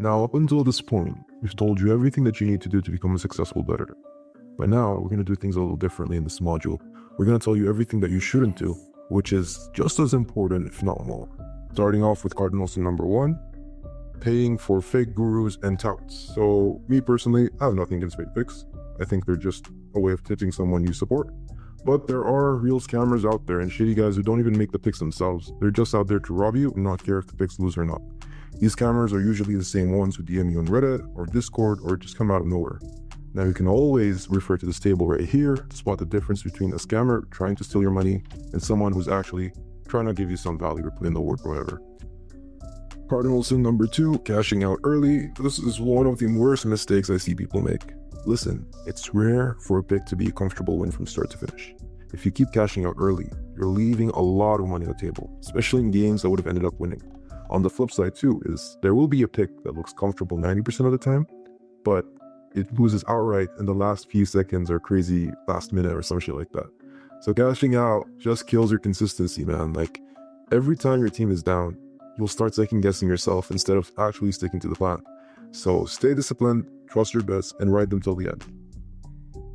Now, up until this point, we've told you everything that you need to do to become a successful bettor. But now, we're going to do things a little differently in this module. We're going to tell you everything that you shouldn't do, which is just as important, if not more. Starting off with cardinal sin number 1, paying for fake gurus and touts. So, me personally, I have nothing against fake picks. I think they're just a way of tipping someone you support. But there are real scammers out there and shitty guys who don't even make the picks themselves. They're just out there to rob you and not care if the picks lose or not. These scammers are usually the same ones who DM you on Reddit or Discord or just come out of nowhere. Now you can always refer to this table right here to spot the difference between a scammer trying to steal your money and someone who's actually trying to give you some value or put in the work or whatever. Cardinal sin number 2, cashing out early. This is one of the worst mistakes I see people make. Listen, it's rare for a pick to be a comfortable win from start to finish. If you keep cashing out early, you're leaving a lot of money on the table, especially in games that would have ended up winning. On the flip side too is there will be a pick that looks comfortable 90% of the time, but it loses outright in the last few seconds or crazy last minute or some shit like that. So cashing out just kills your consistency, man. Like every time your team is down, you'll start second guessing yourself instead of actually sticking to the plan. So stay disciplined, trust your bets, and ride them till the end.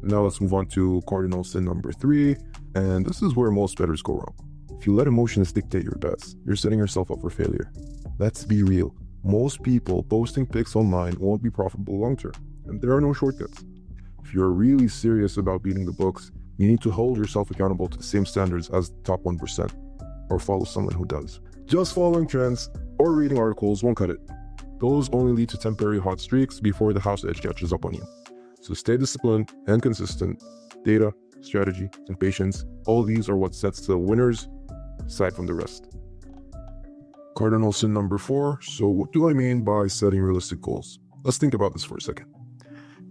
Now let's move on to cardinal sin number 3, and this is where most bettors go wrong. If you let emotions dictate your bets, you're setting yourself up for failure. Let's be real. Most people posting picks online won't be profitable long term, and there are no shortcuts. If you're really serious about beating the books, you need to hold yourself accountable to the same standards as the top 1%, or follow someone who does. Just following trends or reading articles won't cut it. Those only lead to temporary hot streaks before the house edge catches up on you. So stay disciplined and consistent. Data, strategy, and patience, all these are what sets the winners aside from the rest. Cardinal sin number 4. So what do I mean by setting realistic goals? Let's think about this for a second.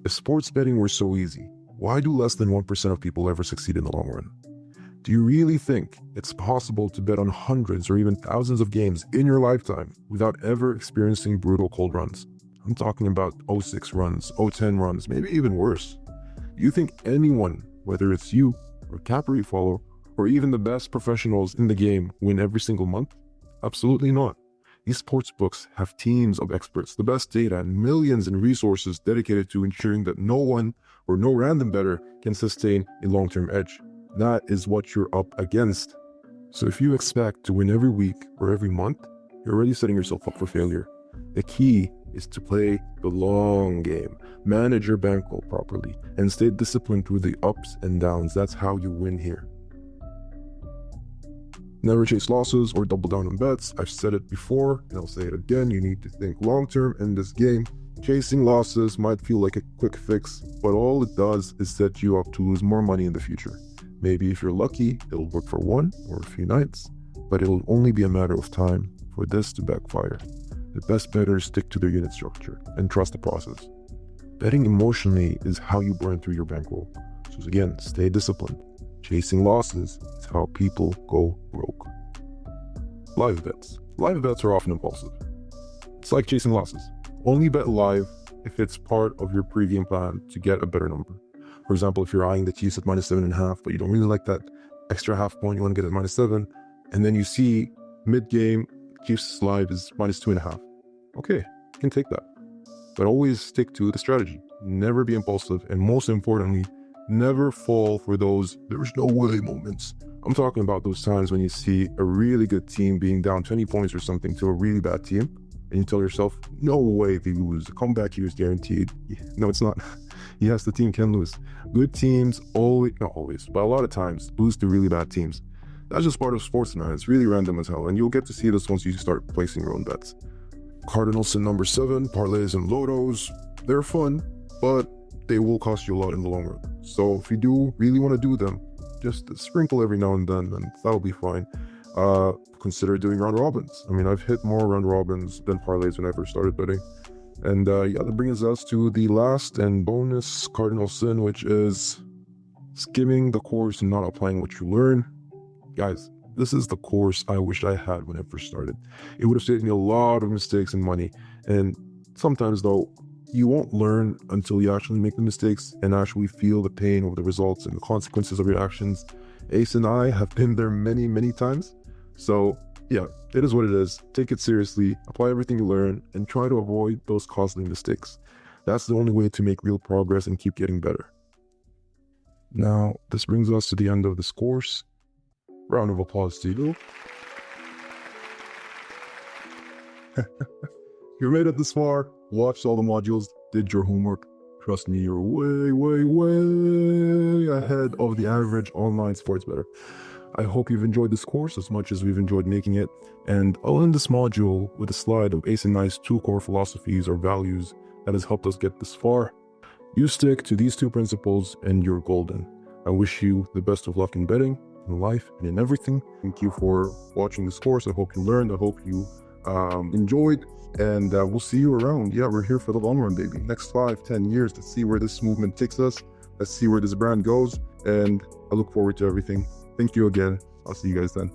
If sports betting were so easy, why do less than 1% of people ever succeed in the long run? Do you really think it's possible to bet on hundreds or even thousands of games in your lifetime without ever experiencing brutal cold runs? I'm talking about 06 runs, 010 runs, maybe even worse. Do you think anyone, whether it's you or capper you follow, or even the best professionals in the game, win every single month? Absolutely not. These sports books have teams of experts, the best data, and millions in resources dedicated to ensuring that no one or no random bettor can sustain a long-term edge. That is what you're up against. So if you expect to win every week or every month, you're already setting yourself up for failure. The key is to play the long game, manage your bankroll properly, and stay disciplined through the ups and downs. That's how you win here. Never chase losses or double down on bets. I've said it before, and I'll say it again. You need to think long-term in this game. Chasing losses might feel like a quick fix, but all it does is set you up to lose more money in the future. Maybe if you're lucky, it'll work for one or a few nights, but it'll only be a matter of time for this to backfire. The best bettors stick to their unit structure and trust the process. Betting emotionally is how you burn through your bankroll. So again, stay disciplined. Chasing losses is how people go broke. Live bets. Live bets are often impulsive. It's like chasing losses. Only bet live if it's part of your pre-game plan to get a better number. For example, if you're eyeing the Chiefs at -7.5, but you don't really like that extra half point, you want to get at -7, and then you see mid-game Chiefs live is -2.5. Okay, you can take that. But always stick to the strategy. Never be impulsive, and most importantly, never fall for those "there's no way" moments. I'm talking about those times when you see a really good team being down 20 points or something to a really bad team, and you tell yourself, no way they lose. The comeback here is guaranteed. No, it's not. Yes, the team can lose. Good teams always, not always, but a lot of times lose to really bad teams. That's just part of sports, man. It's really random as hell, and you'll get to see this once you start placing your own bets. Cardinal sin number 7, parlays and lotos. They're fun, but they will cost you a lot in the long run. So if you do really want to do them, just sprinkle every now and then, and that'll be fine. Consider doing round robins. I mean, I've hit more round robins than parlays when I first started betting. And yeah, that brings us to the last and bonus cardinal sin, which is skimming the course and not applying what you learn. Guys, this is the course I wish I had when I first started. It would have saved me a lot of mistakes and money. And sometimes though, you won't learn until you actually make the mistakes and actually feel the pain of the results and the consequences of your actions. Ace and I have been there many, many times. So yeah, it is what it is. Take it seriously, apply everything you learn, and try to avoid those costly mistakes. That's the only way to make real progress and keep getting better. Now, this brings us to the end of this course. Round of applause to you. You made it this far, watched all the modules, did your homework. Trust me, you're way, way, way ahead of the average online sports bettor. I hope you've enjoyed this course as much as we've enjoyed making it, and I'll end this module with a slide of Ace and I's 2 core philosophies or values that has helped us get this far. You stick to these 2 principles and you're golden. I wish you the best of luck in betting, in life, and in everything. Thank you for watching this course. I hope you learned, I hope you enjoyed, and we'll see you around. Yeah, we're here for the long run, baby. Next 5-10 years, let's see where this movement takes us. Let's see where this brand goes, and I look forward to everything. Thank you again. I'll see you guys then.